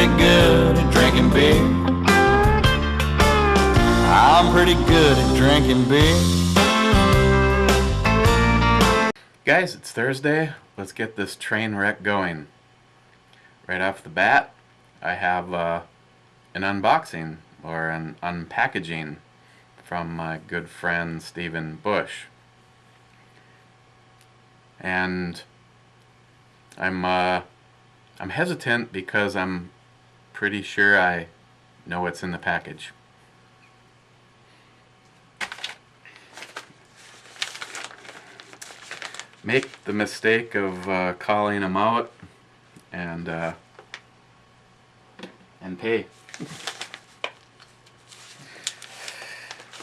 pretty good at drinking beer. I'm pretty good at drinking beer. Guys, it's Thursday. Let's get this train wreck going. Right off the bat, I have an unboxing or an unpackaging from my good friend Stephen Bush. And I'm hesitant because I'm pretty sure I know what's in the package. Make the mistake of calling him out and pay.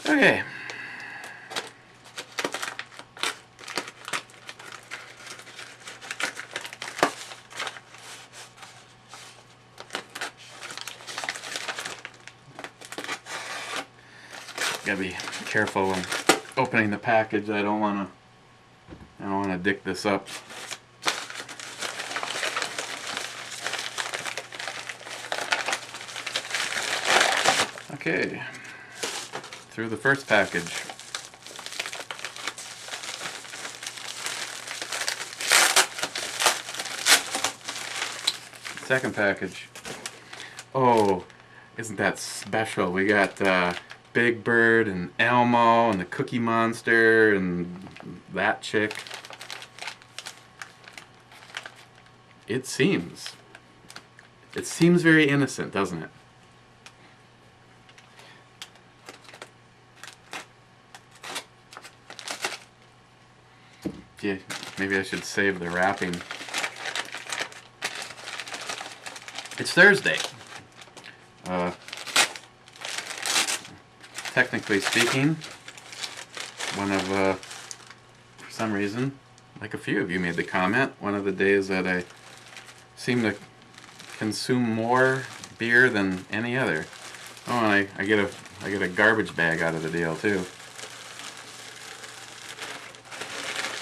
Okay. Gotta be careful when opening the package. I don't want to dick this up. Okay, through the first package. Second package. Oh, isn't that special? We got Big Bird and Elmo and the Cookie Monster and that chick. It seems very innocent, doesn't it? Yeah, maybe I should save the wrapping. It's Thursday. Technically speaking, one of, for some reason, like a few of you made the comment, one of the days that I seem to consume more beer than any other. Oh, and I get a garbage bag out of the deal too.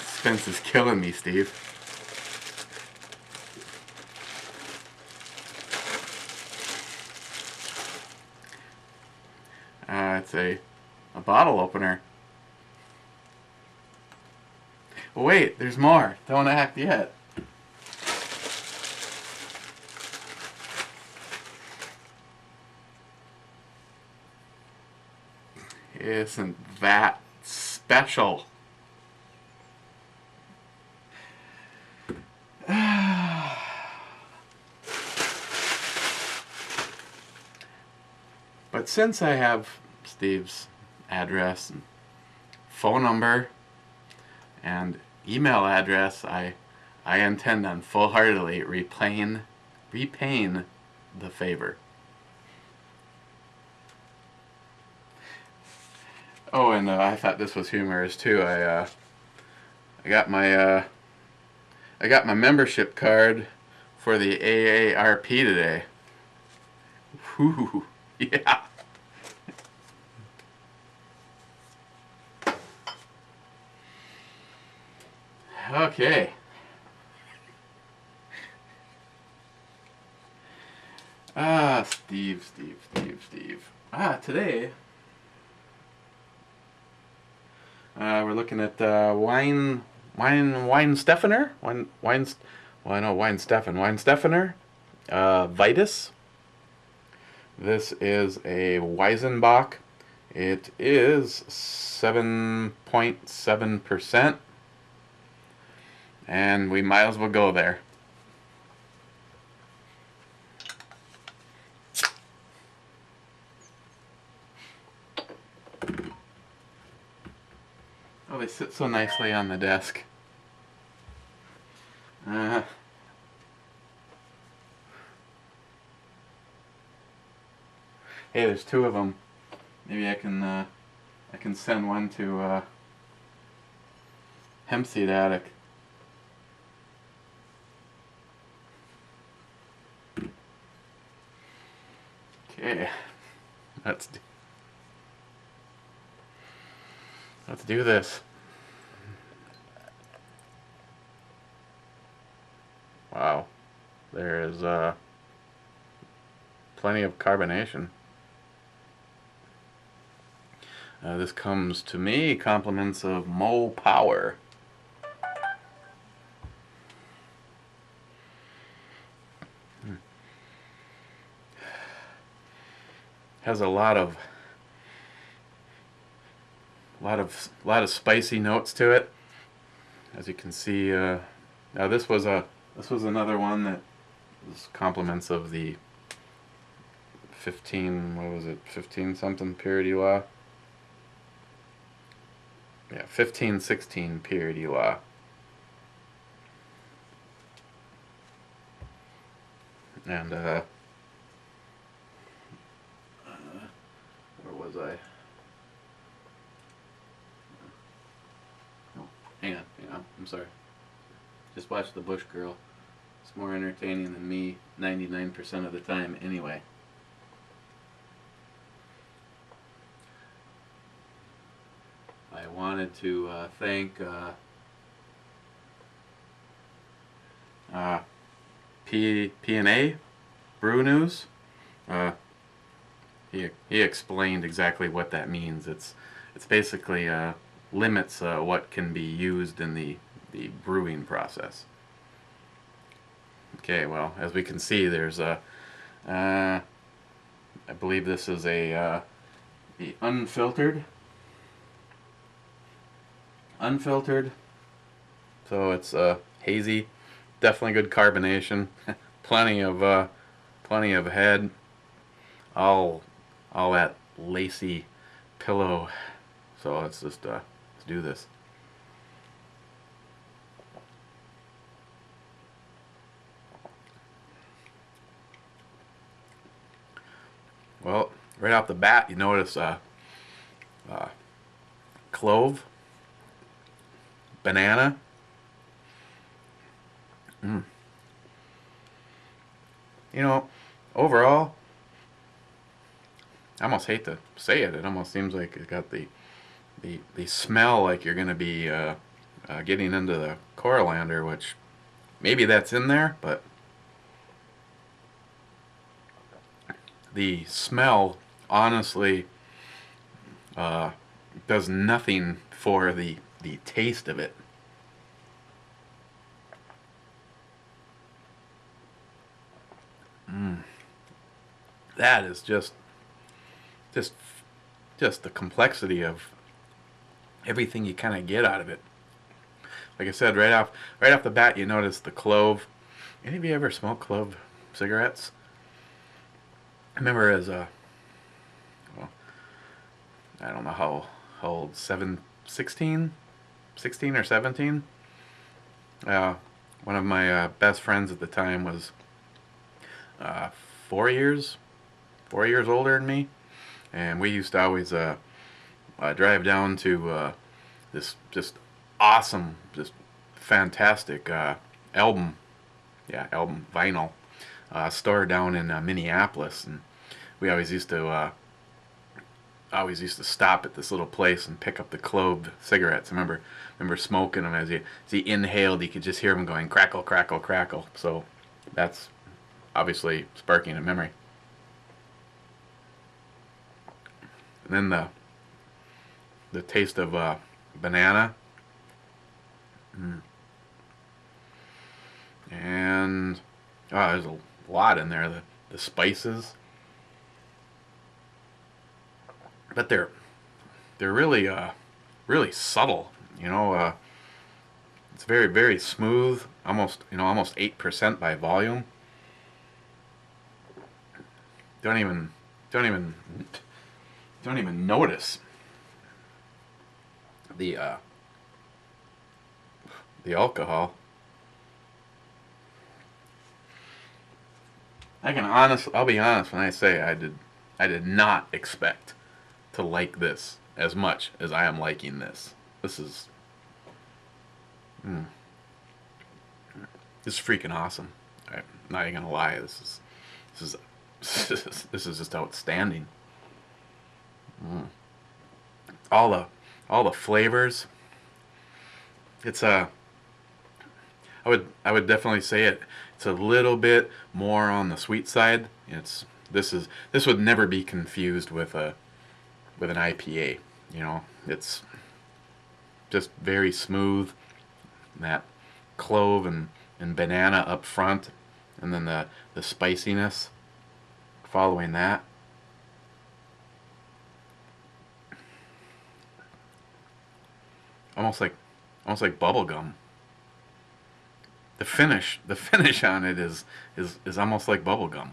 Suspense is killing me, Steve. It's a bottle opener. Oh, wait, there's more. Don't act yet. Isn't that special? But since I have Steve's address and phone number and email address, I intend on full-heartedly repaying the favor. Oh, and I thought this was humorous too. I got my membership card for the AARP today. Whew, yeah. Okay. Steve. Today we're looking at Weihenstephaner VITUS. This is a Weizenbach. It is 7.7%, and we might as well go there. Oh, they sit so nicely on the desk. Hey, there's two of them. Maybe I can send one to HempSeedAddict. Okay, let's do this. Wow, there is plenty of carbonation. This comes to me compliments of MoPower. Has a lot of spicy notes to it, as you can see. Now this was another one that was compliments of the 15 something purity law. Yeah, 1516 purity law. And where was I? Oh, hang on, I'm sorry. Just watch the Bush Girl. It's more entertaining than me 99% of the time anyway. I wanted to thank P&A Brew News. He explained exactly what that means. It's basically limits what can be used in the brewing process. Okay, well, as we can see, there's a I believe this is a the unfiltered, so it's hazy, definitely good carbonation, plenty of head, all that lacy pillow. So let's just let's do this. Well, right off the bat, you notice clove, banana. You know, overall, I almost hate to say it. It almost seems like it's got the smell like you're going to be getting into the coriander, which maybe that's in there, but the smell honestly does nothing for the taste of it. That is just the complexity of everything you kind of get out of it. Like I said, right off the bat, you notice the clove. Any of you ever smoked clove cigarettes? I remember as a, well, I don't know how old, 16 or 17. One of my best friends at the time was 4 years older than me, and we used to always drive down to this just awesome, just fantastic album vinyl store down in Minneapolis, and we always used to stop at this little place and pick up the clove cigarettes. I remember smoking them. As he inhaled, you could just hear them going crackle, crackle, crackle. So that's obviously sparking a memory. And then the taste of banana. And there's a lot in there. The spices, but they're really really subtle. It's very, very smooth. Almost 8% by volume. Don't even notice the alcohol. I'll be honest when I say I did not expect to like this as much as I am liking this. This is freaking awesome. I'm not even gonna lie. This is just outstanding. All the flavors. It's I would definitely say it's a little bit more on the sweet side. It's This would never be confused with an IPA. You know, it's just very smooth. That clove and banana up front, and then the spiciness following that. Almost like bubblegum. The finish on it is almost like bubblegum.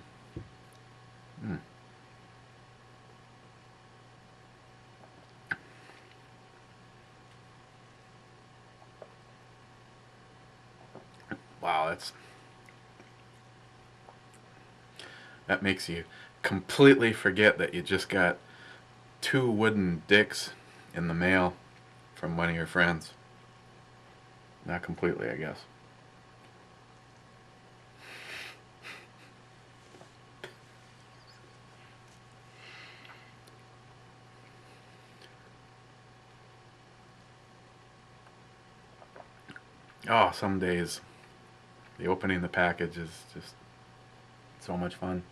Mm. Wow, that makes you completely forget that you just got 2 wooden dicks in the mail from one of your friends. Not completely, I guess. Oh, some days the opening the package is just so much fun.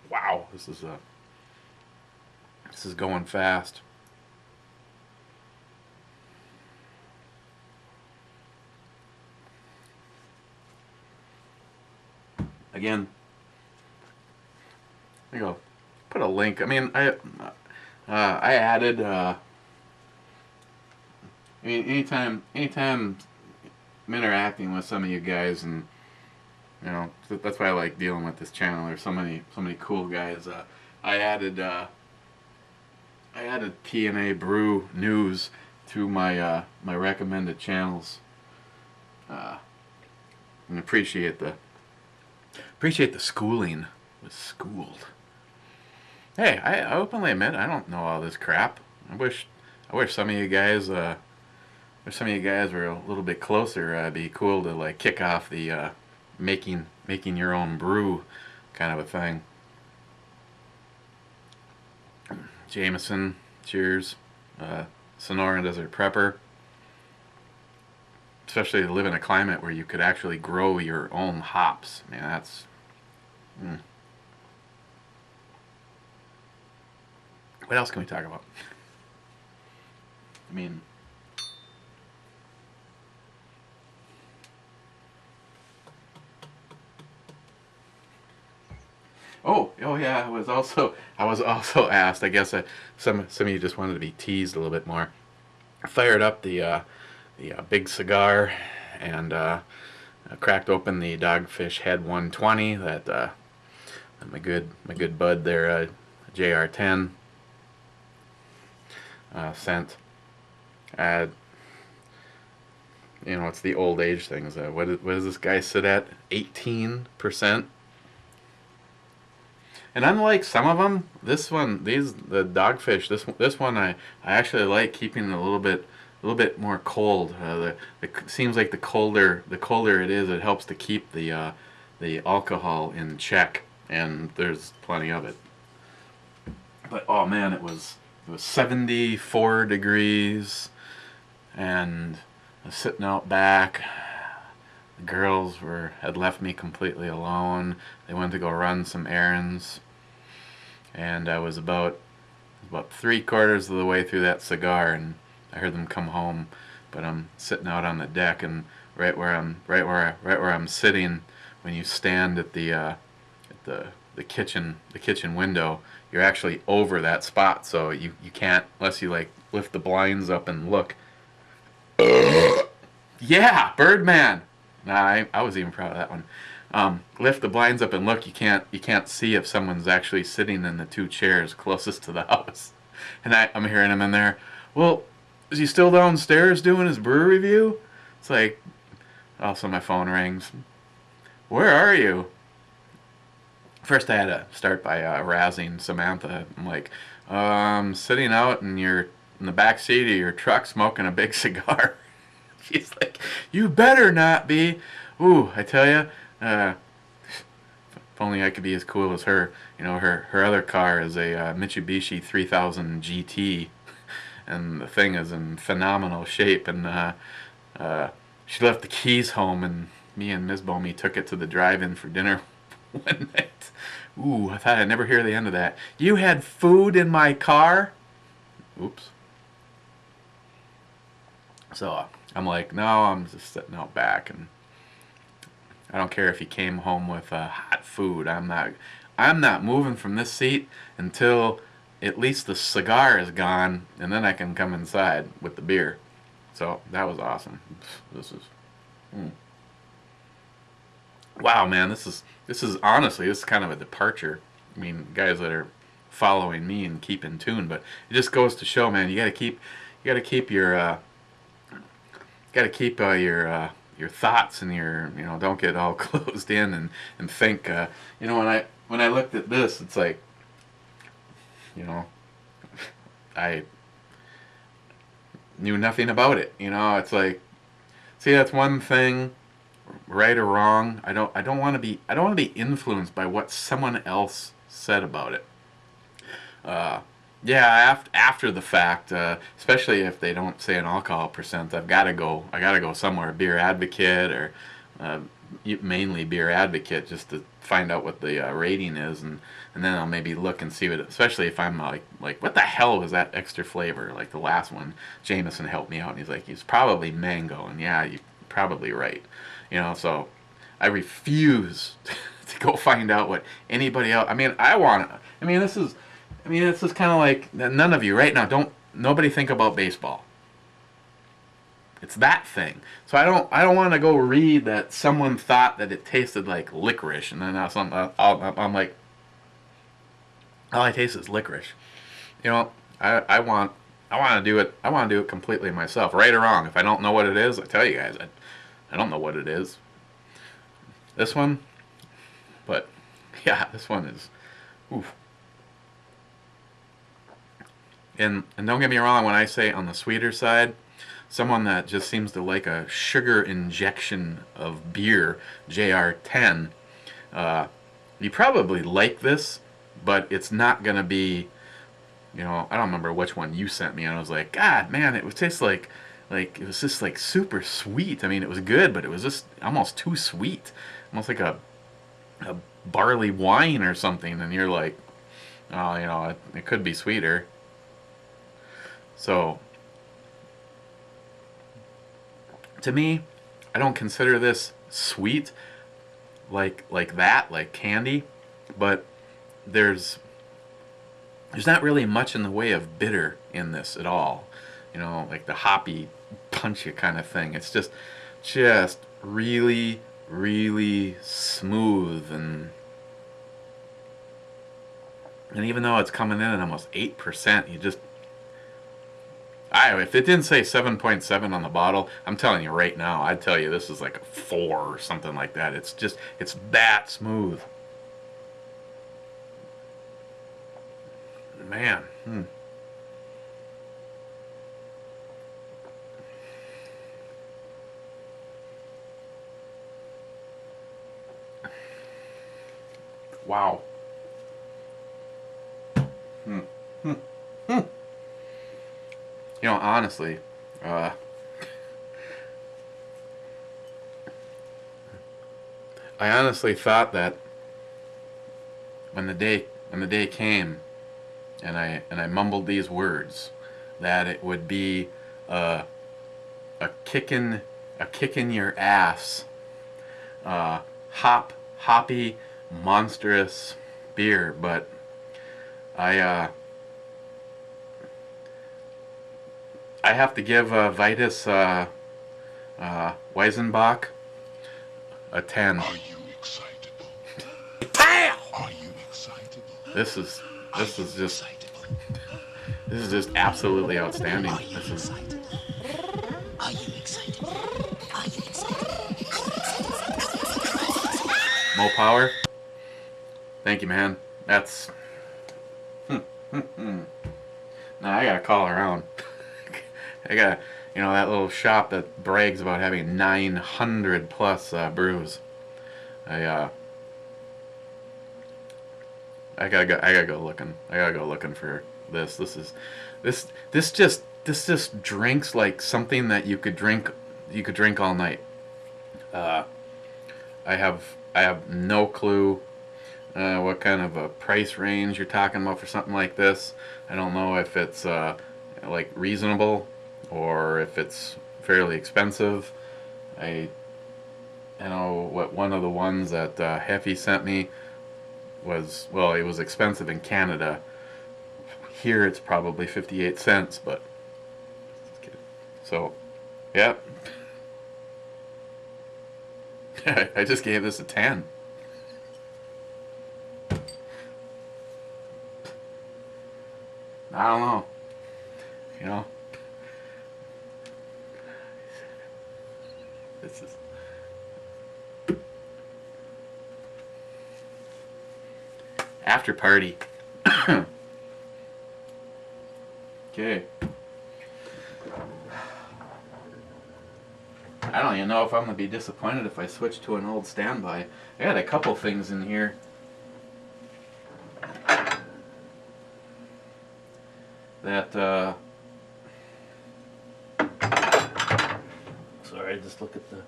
Wow, this is going fast. Again, there you go. Put a link. I mean, I added. I mean, anytime I'm interacting with some of you guys, and you know, that's why I like dealing with this channel. There's so many cool guys. I added TNA Brew News to my my recommended channels. And appreciate the schooling. Was schooled. Hey, I openly admit I don't know all this crap. I wish some of you guys were a little bit closer. It'd be cool to like kick off the making your own brew kind of a thing. Jameson, cheers. Sonoran Desert Prepper. Especially to live in a climate where you could actually grow your own hops. Man, that's... What else can we talk about? I mean... Oh yeah, I was also asked, I guess some of you just wanted to be teased a little bit more. I fired up the big cigar and cracked open the Dogfish Head 120 that my good bud there, JR10 sent. You know, it's the old age things. What does this guy sit at? 18%. And unlike some of them, the Dogfish, this one I actually like keeping it a little bit more cold. It seems like the colder it is, it helps to keep the alcohol in check, and there's plenty of it. But oh man, it was 74 degrees, and I was sitting out back. The girls had left me completely alone. They went to go run some errands, and I was about 3/4 of the way through that cigar, and I heard them come home. But I'm sitting out on the deck, and right where I'm sitting, when you stand at the kitchen window, you're actually over that spot, so you can't, unless you like lift the blinds up and look. Yeah, Birdman. Nah, I was even proud of that one. Lift the blinds up and look. You can't see if someone's actually sitting in the 2 chairs closest to the house. And I'm hearing him in there. Well, is he still downstairs doing his brew review? It's like, also my phone rings. Where are you? First, I had to start by razzing Samantha. I'm like, sitting out in the back seat of your truck smoking a big cigar. She's like, you better not be. Ooh, I tell you, if only I could be as cool as her. You know, her other car is a Mitsubishi 3000 GT, and the thing is in phenomenal shape. And she left the keys home, and me and Ms. Bomey took it to the drive-in for dinner one night. Ooh, I thought I'd never hear the end of that. You had food in my car? Oops. So I'm like, no, I'm just sitting out back, and I don't care if he came home with hot food. I'm not moving from this seat until at least the cigar is gone, and then I can come inside with the beer. So that was awesome. This is, wow, man. This is honestly, this is kind of a departure. I mean, guys that are following me and keep in tune, but it just goes to show, man. You got to keep your your thoughts and your, don't get all closed in and think. When I looked at this, it's like, I knew nothing about it. It's like, see, that's one thing, right or wrong. I don't want to be influenced by what someone else said about it. Yeah, after the fact, especially if they don't say an alcohol percent, I gotta go somewhere, Beer Advocate, or mainly Beer Advocate, just to find out what the rating is, and then I'll maybe look and see what, especially if I'm like what the hell was that extra flavor? Like the last one, Jameson helped me out, and he's like, it's probably mango, and yeah, you're probably right, so I refuse to go find out what anybody else. This is kind of like, none of you right now, nobody think about baseball. It's that thing. So I don't want to go read that someone thought that it tasted like licorice, and then I'm like, all I taste is licorice. I want to do it. I want to do it completely myself, right or wrong. If I don't know what it is, I tell you guys, I don't know what it is. This one, but yeah, this one is, oof. And don't get me wrong, when I say on the sweeter side, someone that just seems to like a sugar injection of beer, JR10, you probably like this, but it's not going to be, I don't remember which one you sent me, and I was like, God, man, it would taste like it was just like super sweet. I mean, it was good, but it was just almost too sweet. Almost like a barley wine or something, and you're like, oh, it could be sweeter. So, to me, I don't consider this sweet like that, like candy, but there's not really much in the way of bitter in this at all. Like the hoppy, punchy kind of thing. It's just really, really smooth, and even though it's coming in at almost 8%, if it didn't say 7.7 on the bottle, I'm telling you right now, I'd tell you this is like a 4 or something like that. It's that smooth. Man. Wow. Honestly, I honestly thought that when the day came, and I mumbled these words, that it would be a kick in your ass, hoppy, monstrous beer, but I have to give Vitus Weizenbach a 10. Are you excitable? Pow! Are you excitable? This is just absolutely outstanding. This is. Are you excited? Are you excited? MoPower. Thank you, man. That's. Now I gotta call around. I got, that little shop that brags about having 900 plus brews. I gotta go looking. I gotta go looking for this. This just drinks like something that you could drink all night. I have no clue what kind of a price range you're talking about for something like this. I don't know if it's like reasonable or if it's fairly expensive. I know what one of the ones that Heffy sent me was, well, it was expensive in Canada. Here it's probably 58 cents, but so, yep. I just gave this a 10. I don't know. You know, this is after party. Okay. I don't even know if I'm gonna be disappointed if I switch to an old standby. I got a couple things in here. That sorry, just look at the.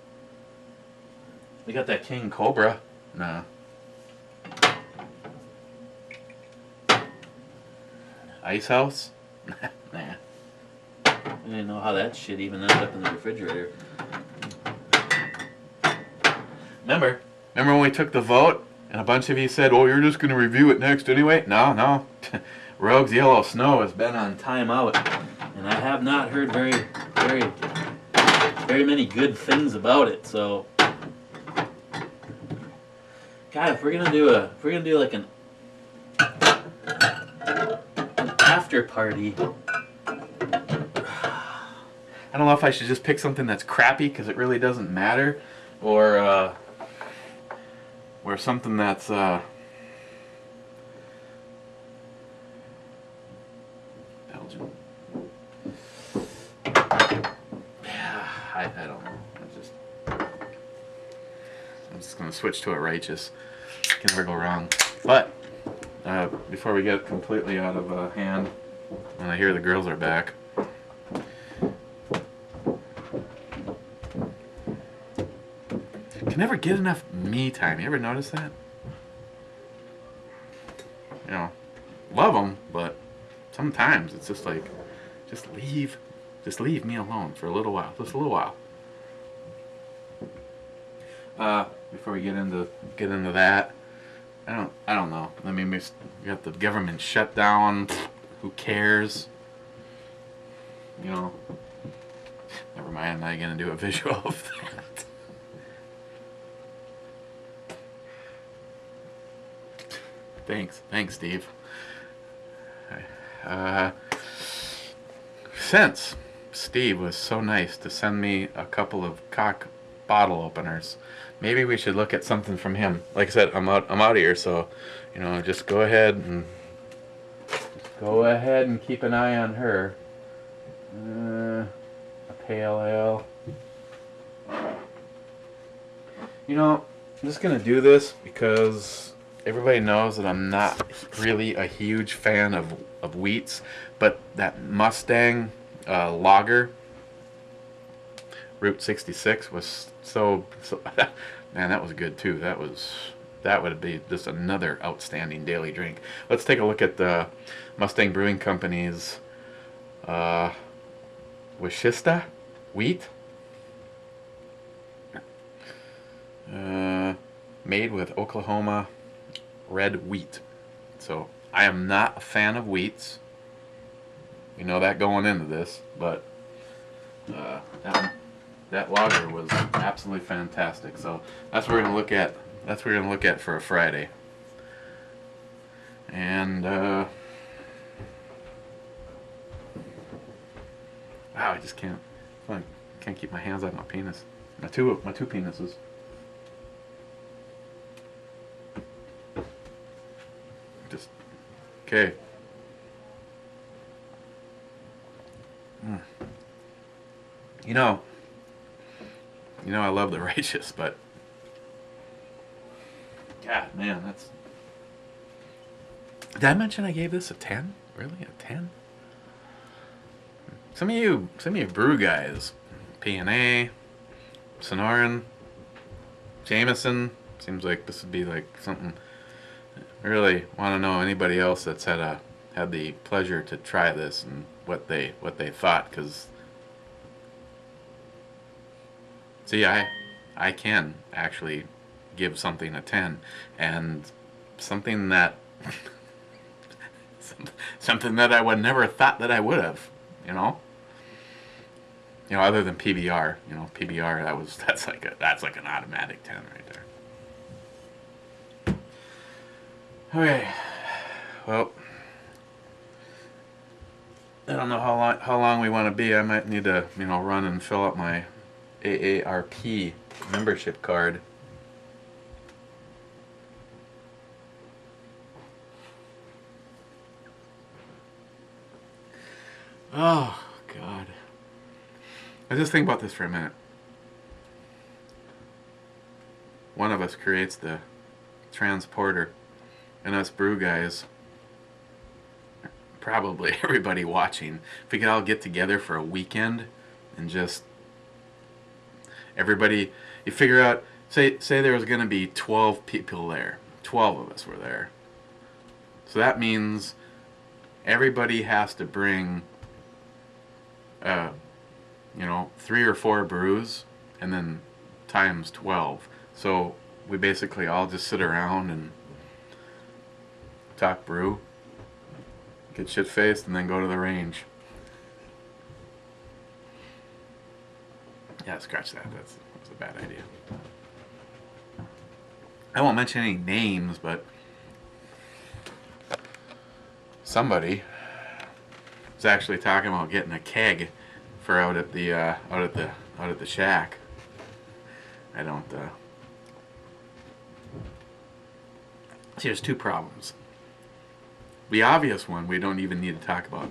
We got that King Cobra. Nah. Ice House? Nah. I didn't know how that shit even ended up in the refrigerator. Remember when we took the vote and a bunch of you said, "Oh, you're just going to review it next anyway"? No. Rogue's Yellow Snow has been on timeout, and I have not heard very many good things about it. So, God, if we're gonna do like an after party, I don't know if I should just pick something that's crappy because it really doesn't matter, or something that's Belgian. Yeah, I don't know. I'm just gonna switch to a righteous. Can never go wrong. But before we get completely out of hand, and I hear the girls are back. Can never get enough me time. You ever notice that? You know, love them, but sometimes it's just like, just leave me alone for a little while, just a little while. Before we get into that, I don't know. I mean, we got the government shutdown. Who cares? You know. Never mind. I'm not gonna do a visual of that. Thanks, Steve. Since Steve was so nice to send me a couple of cock bottle openers, maybe we should look at something from him. Like I said, I'm out of here, so you know, just go ahead and keep an eye on her. A pale ale. You know, I'm just gonna do this because everybody knows that I'm not really a huge fan of wheats, but that Mustang lager, Route 66, was so man, that was good too. That would be just another outstanding daily drink. Let's take a look at the Mustang Brewing Company's Weihenstephaner wheat. Made with Oklahoma red wheat. So I am not a fan of wheats. You know that going into this, but that lager was absolutely fantastic. So that's what we're gonna look at. That's what we're gonna look at for a Friday. And wow, I just can't keep my hands on my penis. My two penises. Just okay. You know I love the righteous, but God, man, that's. Did I mention I gave this a 10? Really, a 10? Some of you brew guys, P&A, Sonoran, Jameson seems like this would be like something. I really want to know anybody else that's had the pleasure to try this and what they thought, because see, I can actually give something a 10, and something that something that I would never thought that I would have, you know. You know, other than PBR, you know, PBR, that's like an automatic 10 right there. Okay, well, I don't know how long we want to be. I might need to, you know, run and fill up my AARP membership card. Oh God. I just think about this for a minute. One of us creates the transporter, and us brew guys, probably everybody watching, if we could all get together for a weekend and just everybody, you figure out, say there was going to be 12 people there. 12 of us were there. So that means everybody has to bring you know, 3 or 4 brews, and then times 12. So we basically all just sit around and talk brew, get shit faced, and then go to the range. Yeah, scratch that. That's a bad idea. I won't mention any names, but somebody was actually talking about getting a keg for out at the shack. I don't see, there's 2 problems. The obvious one we don't even need to talk about.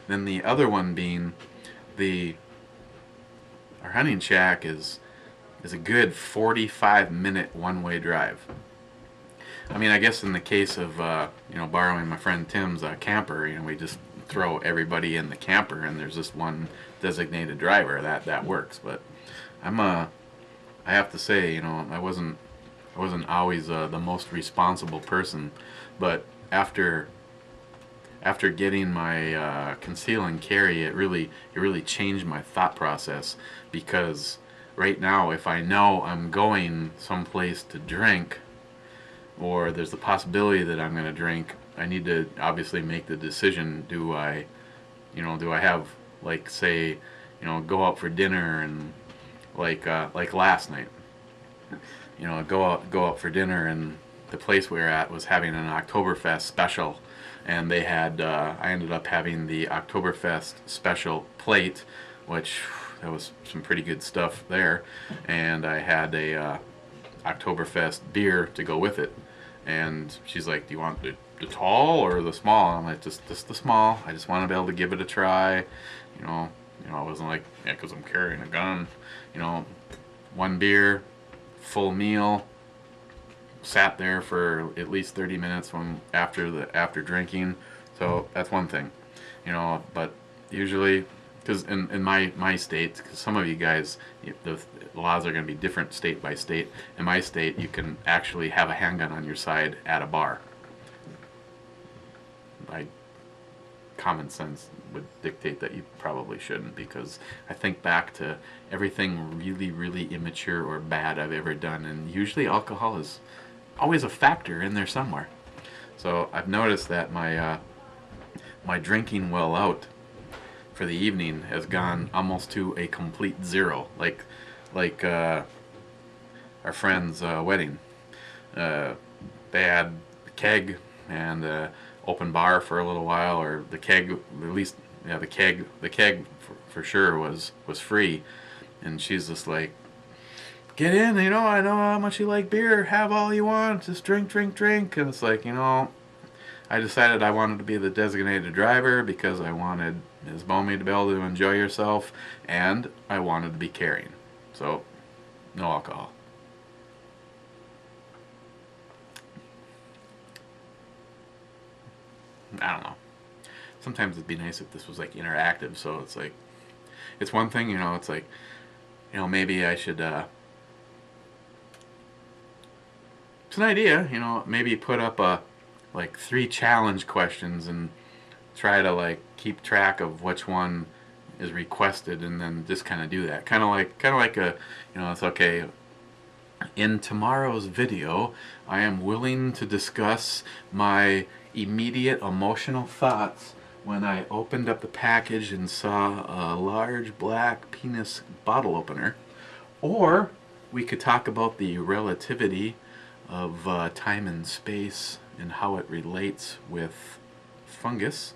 Then the other one being our hunting shack is a good 45-minute one-way drive. I mean, I guess in the case of you know, borrowing my friend Tim's camper, you know, we just throw everybody in the camper and there's just one designated driver. That works. But I have to say, you know, I wasn't always the most responsible person, but after getting my conceal and carry, it really changed my thought process, because right now, if I know I'm going someplace to drink, or there's the possibility that I'm going to drink, I need to obviously make the decision. Do I have, like, say, you know, go out for dinner, and like last night, you know, go out for dinner, and the place we were at was having an Oktoberfest special, and they had I ended up having the Oktoberfest special plate, which that was some pretty good stuff there, and I had a Oktoberfest beer to go with it. And she's like, do you want the tall or the small? I'm like, just the small. I just want to be able to give it a try. You know, I wasn't like, yeah, because I'm carrying a gun. You know, 1 beer, full meal, sat there for at least 30 minutes after drinking. So that's one thing. You know, but usually, because in my state, because some of you guys, the laws are going to be different state by state. In my state, you can actually have a handgun on your side at a bar. Common sense would dictate that you probably shouldn't, because I think back to everything really immature or bad I've ever done, and usually alcohol is always a factor in there somewhere. So I've noticed that my drinking well out for the evening has gone almost to a complete zero. Like our friend's wedding. They had a keg and open bar for a little while, or the keg, at least, yeah, the keg for sure was free, and she's just like, get in, you know, I know how much you like beer, have all you want, just drink, and it's like, you know, I decided I wanted to be the designated driver because I wanted Ms. Bomey to be able to enjoy herself, and I wanted to be carrying, so no alcohol. I don't know. Sometimes it'd be nice if this was like interactive, so it's like, it's one thing, you know, it's like, you know, maybe I should an idea, you know, maybe put up like 3 challenge questions and try to like keep track of which one is requested, and then just kind of do that. Kind of like a, you know, it's okay. In tomorrow's video, I am willing to discuss my immediate emotional thoughts when I opened up the package and saw a large black penis bottle opener. Or we could talk about the relativity of time and space and how it relates with fungus.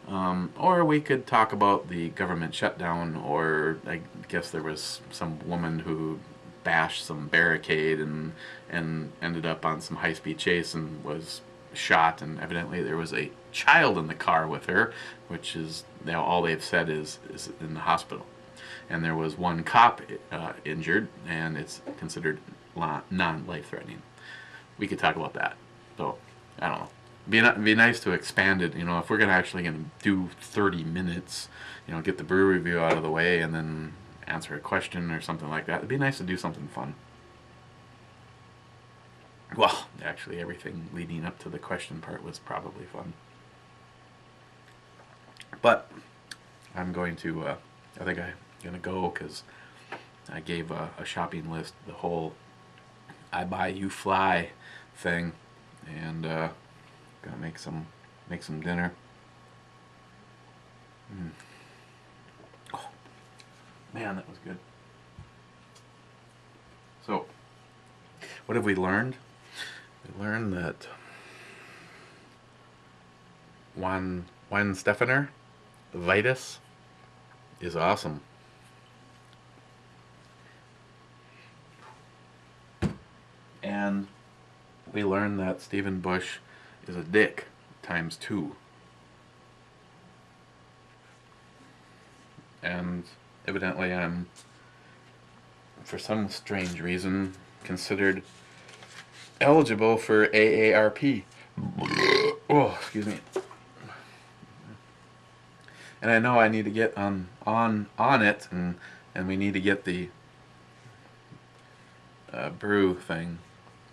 Or we could talk about the government shutdown, or I guess there was some woman who bashed some barricade and ended up on some high-speed chase and was shot, and evidently there was a child in the car with her, which is, you know, all they've said is in the hospital. And there was 1 cop injured, and it's considered non-life-threatening. We could talk about that. So, I don't know. It'd be nice to expand it, you know, if we're actually going to do 30 minutes, you know, get the brew review out of the way and then answer a question or something like that. It'd be nice to do something fun. Well, actually everything leading up to the question part was probably fun. But I'm going to, I think I'm going to go because I gave a shopping list, the whole I buy you fly thing, and gonna make some dinner. Oh, man, that was good. So, what have we learned? We learned that Weihenstephaner VITUS is awesome. And we learned that Stephen Bush is a dick ×2. And evidently I'm, for some strange reason, considered eligible for AARP. Oh, excuse me. And I know I need to get on it, and we need to get the brew thing.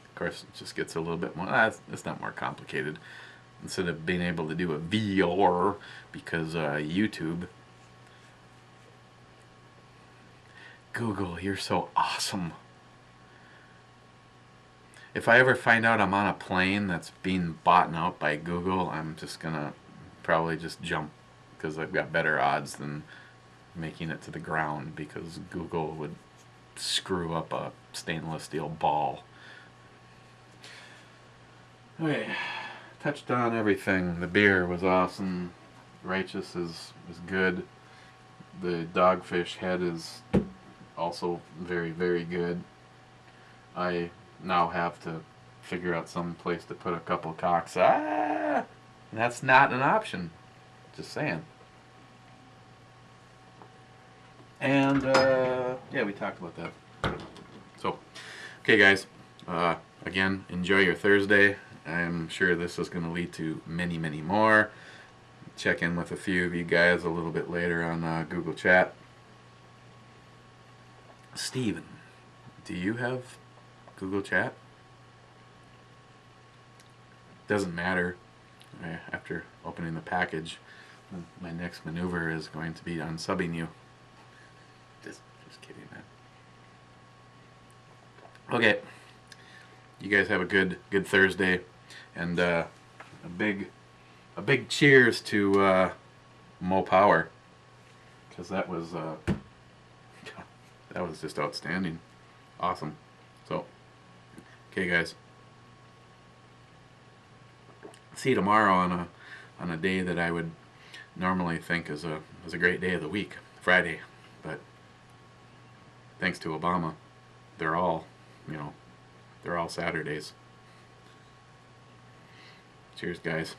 Of course, it just gets a little bit more, it's not more complicated. Instead of being able to do a VR, because YouTube. Google, you're so awesome. If I ever find out I'm on a plane that's being bought out by Google, I'm just gonna probably just jump, because I've got better odds than making it to the ground, because Google would screw up a stainless steel ball. Okay, touched on everything. The beer was awesome. Righteous is good. The dogfish head is also very, very good. I now have to figure out some place to put a couple cocks. That's not an option. Just saying. And yeah, we talked about that. So, okay, guys. Again, enjoy your Thursday. I'm sure this is going to lead to many, many more. Check in with a few of you guys a little bit later on Google Chat. Steven, do you have Google Chat? Doesn't matter. After opening the package, my next maneuver is going to be unsubbing you. Just kidding, man. Okay. You guys have a good Thursday, and a big cheers to MoPower, because that was just outstanding, awesome. So, okay, guys. See you tomorrow on a day that I would normally think is a great day of the week, Friday, but thanks to Obama, they're all Saturdays. Cheers, guys.